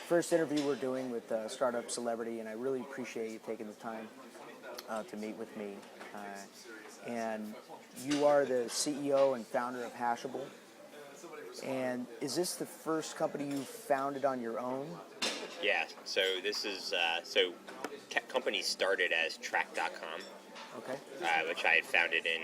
first interview we're doing with Startup Celebrity, and I really appreciate you taking the time to meet with me. And you are the CEO and founder of Hashable. And is this the first company you founded on your own? Yeah, so this is, company started as Track.com, Okay. which I had founded in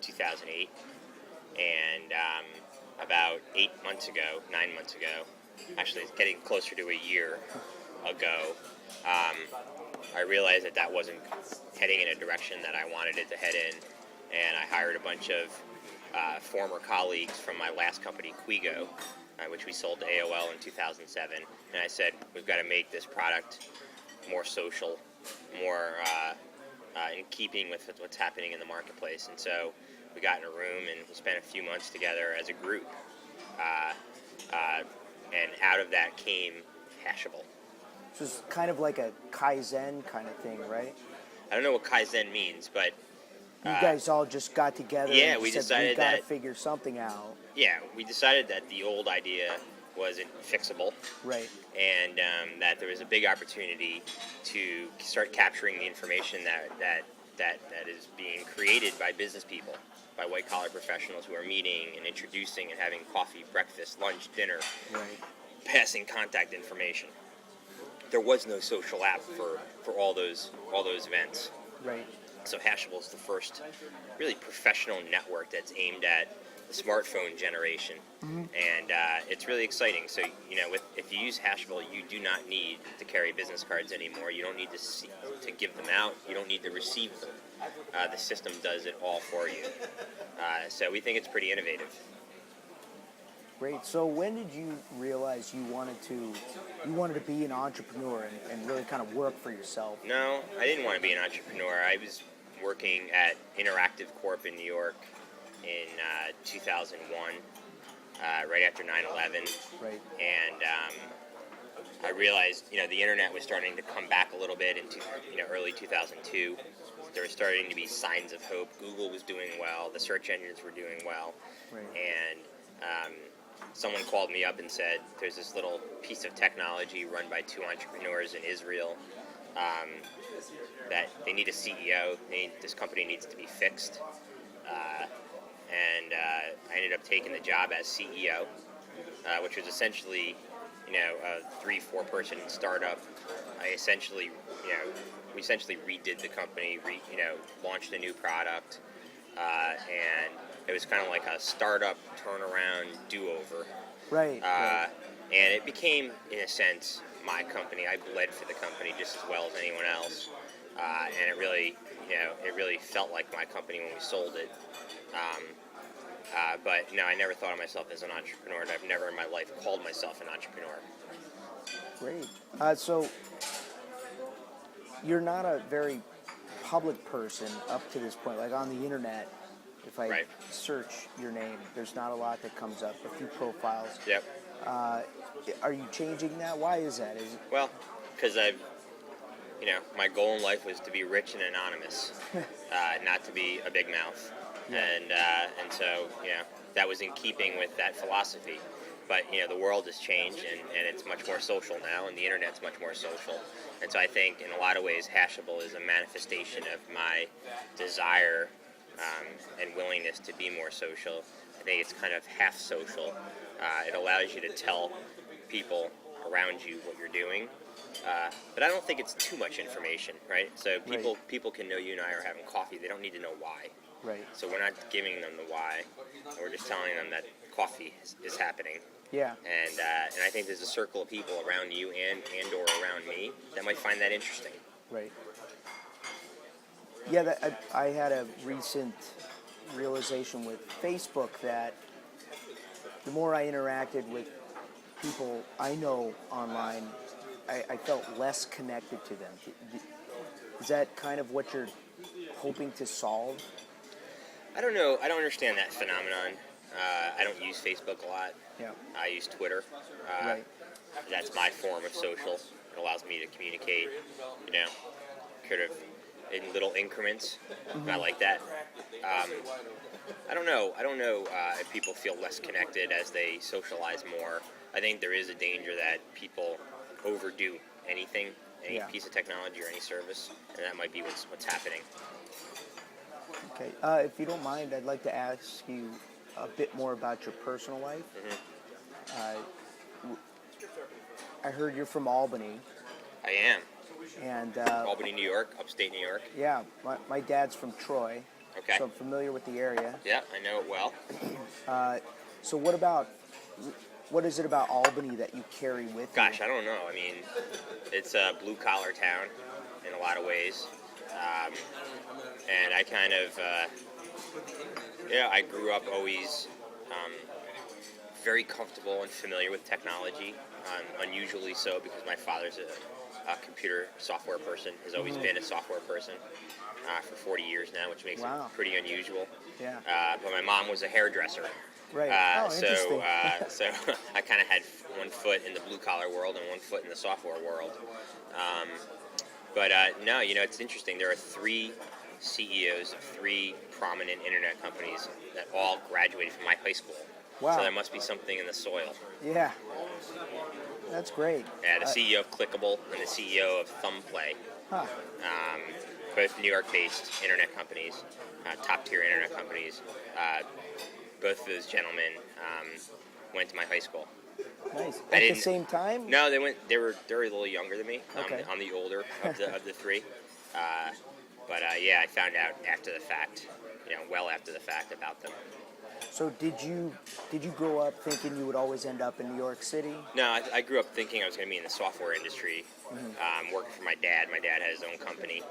2008. And about 9 months ago, actually it's getting closer to a year ago, I realized that wasn't heading in a direction that I wanted it to head in. And I hired a bunch of former colleagues from my last company, Quigo, which we sold to AOL in 2007. And I said, we've got to make this product more social, more in keeping with what's happening in the marketplace. And so we got in a room and we spent a few months together as a group. And out of that came Hashable. So it's kind of like a Kaizen kind of thing, right? I don't know what Kaizen means, but you guys all just got together and we said, decided we got to that figure something out. Yeah, we decided that the old idea wasn't fixable. Right. And that there was a big opportunity to start capturing the information that is being created by business people, by white-collar professionals who are meeting and introducing and having coffee, breakfast, lunch, dinner, Right. passing contact information. There was no social app for all those events. Right. So Hashable is the first really professional network that's aimed at the smartphone generation. Mm-hmm. And it's really exciting. So, if you use Hashable, you do not need to carry business cards anymore. You don't need to give them out. You don't need to receive them. The system does it all for you. So we think it's pretty innovative. Great. So when did you realize you wanted to be an entrepreneur and really kind of work for yourself? No, I didn't want to be an entrepreneur. I was working at Interactive Corp in New York in 2001, right after 9/11. Right. And I realized, the internet was starting to come back a little bit in early 2002. There were starting to be signs of hope. Google was doing well. The search engines were doing well. Right. And someone called me up and said, there's this little piece of technology run by two entrepreneurs in Israel that they need a CEO. This company needs to be fixed. And I ended up taking the job as CEO, which was essentially, a 3-4 person startup. We essentially redid the company, launched a new product, and it was kind of like a startup turnaround do-over. Right. And it became, in a sense, my company. I bled for the company just as well as anyone else, and it really felt like my company when we sold it. But no, I never thought of myself as an entrepreneur, and I've never in my life called myself an entrepreneur. Great. So you're not a very public person up to this point. Like on the internet, if I search your name, there's not a lot that comes up, a few profiles. Yep. Are you changing that? Why is that? Well, because my goal in life was to be rich and anonymous, not to be a big mouth. Yeah. And so, that was in keeping with that philosophy. But, the world has changed, and it's much more social now, and the internet's much more social. And so I think, in a lot of ways, Hashable is a manifestation of my desire and willingness to be more social. I think it's kind of half social. It allows you to tell people around you what you're doing. But I don't think it's too much information, right? So people can know you and I are having coffee. They don't need to know why. Right. So we're not giving them the why. We're just telling them that coffee is happening. Yeah. And I think there's a circle of people around you and or around me that might find that interesting. Right. Yeah, I had a recent realization with Facebook that the more I interacted with people I know online, I felt less connected to them. Is that kind of what you're hoping to solve? I don't know. I don't understand that phenomenon. I don't use Facebook a lot. Yeah. I use Twitter. Right. That's my form of social. It allows me to communicate, kind of in little increments. Mm-hmm. I like that. I don't know if people feel less connected as they socialize more. I think there is a danger that people overdo anything, any Yeah. piece of technology or any service, and that might be what's happening. Okay. If you don't mind, I'd like to ask you a bit more about your personal life. I heard you're from Albany, I am. and Albany, New York, upstate New York. yeah, my dad's from Troy, Okay. so I'm familiar with the area. Yeah, I know it well. So what is it about Albany that you carry with Gosh, you? I don't know. I mean, it's a blue-collar town in a lot of ways. And I kind of, I grew up always very comfortable and familiar with technology, unusually so because my father's a computer software person, has always been a software person for 40 years now, which makes Wow. it pretty unusual. Yeah. But my mom was a hairdresser. Right. So Interesting. so I kind of had one foot in the blue-collar world and one foot in the software world. But no, it's interesting. There are 3 CEOs of 3 prominent internet companies that all graduated from my high school. Wow. So there must be something in the soil. Yeah. That's great. Yeah, the CEO of Clickable and the CEO of Thumbplay, Huh. both New York-based internet companies, top-tier internet companies. Both of those gentlemen went to my high school. Nice. I At the didn't- same time? No, they were a little younger than me. Okay. I'm the older of the 3. But I found out after the fact, well after the fact about them. So did you grow up thinking you would always end up in New York City? No, I grew up thinking I was going to be in the software industry, working for my dad. My dad had his own company,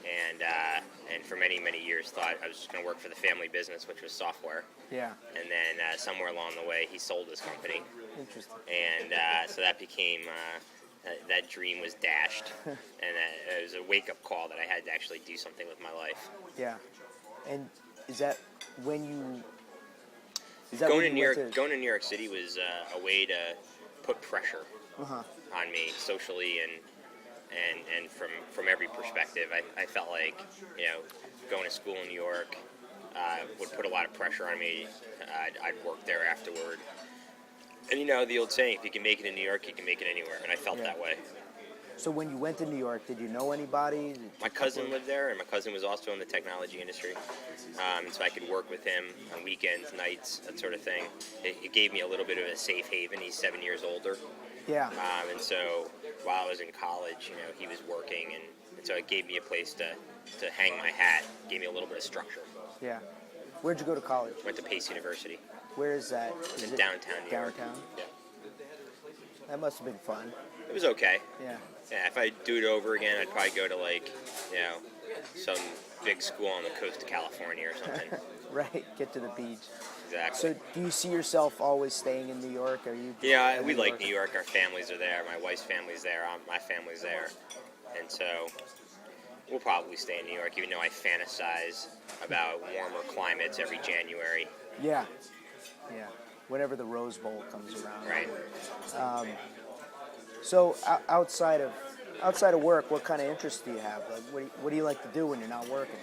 and for many, many years thought I was just going to work for the family business, which was software. Yeah. And then somewhere along the way, he sold his company, Interesting. and so that became that dream was dashed, and it was a wake-up call that I had to actually do something with my life. Yeah. And is that when you Going when to New you York, went going to New York City was a way to put pressure Uh-huh. on me socially and from every perspective. I felt like going to school in New York would put a lot of pressure on me. I'd work there afterward, and the old saying, if you can make it in New York, you can make it anywhere. And I felt Yeah. that way. So when you went to New York, did you know anybody? My cousin lived there, and my cousin was also in the technology industry, and so I could work with him on weekends, nights, that sort of thing. It gave me a little bit of a safe haven. He's 7 years older, Yeah. and so while I was in college, he was working, and so it gave me a place to hang my hat, gave me a little bit of structure. Yeah. Where'd you go to college? Went to Pace University Where is that? Is in it downtown New York. downtown? Yeah. That must have been fun. It was okay. Yeah. Yeah, if I do it over again, I'd probably go to some big school on the coast of California or something. Right. Get to the beach. Exactly. So do you see yourself always staying in New York? Are you? Yeah, a we New like Yorker? New York. Our families are there. My wife's family's there. My family's there. And so we'll probably stay in New York, even though I fantasize about warmer climates every January. Yeah. Yeah. Whenever the Rose Bowl comes around. Right. So outside of work, what kind of interests do you have? Like, what do you like to do when you're not working?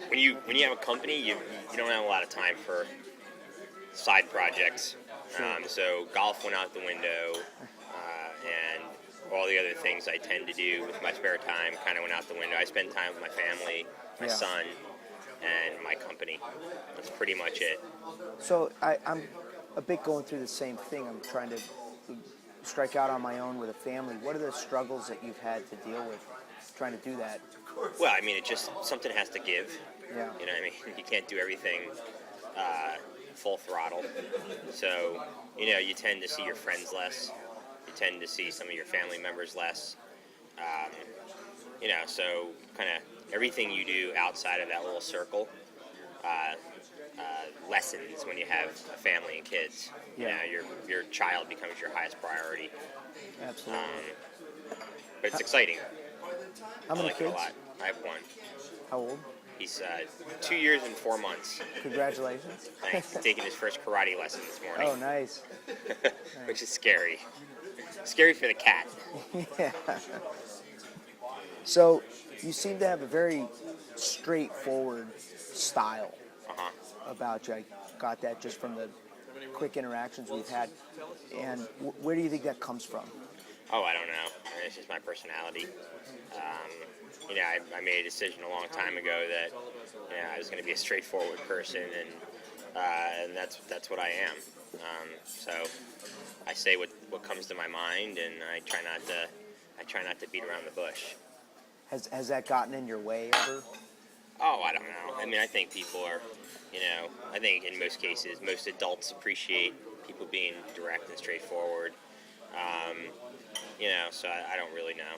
When you have a company, you don't have a lot of time for side projects. Sure. So golf went out the window, and all the other things I tend to do with my spare time kind of went out the window. I spend time with my family, my Yeah. son, and my company. That's pretty much it. So I'm a bit going through the same thing. I'm trying to strike out on my own with a family. What are the struggles that you've had to deal with trying to do that? Well, I mean, it just something has to give. Yeah. You know what I mean? You can't do everything full throttle. So, you tend to see your friends less. You tend to see some of your family members less. So kind of everything you do outside of that little circle lessens when you have a family and kids. Yeah. Your child becomes your highest priority. Absolutely. But it's exciting. How I many like kids? it a lot. I have one. How old? He's 2 years and 4 months. Congratulations. Thanks. He's taking his first karate lesson this morning, Oh, nice. which is scary. Scary for the cat. Yeah. So you seem to have a very straightforward style Uh-huh. about you. I got that just from the quick interactions we've had. And where do you think that comes from? Oh, I don't know. It's just my personality. I made a decision a long time ago that I was going to be a straightforward person, and that's what I am. So I say what comes to my mind, and I try not to beat around the bush. Has that gotten in your way ever? Oh, I don't know. I mean, I think people are, I think in most cases, most adults appreciate people being direct and straightforward. So I don't really know.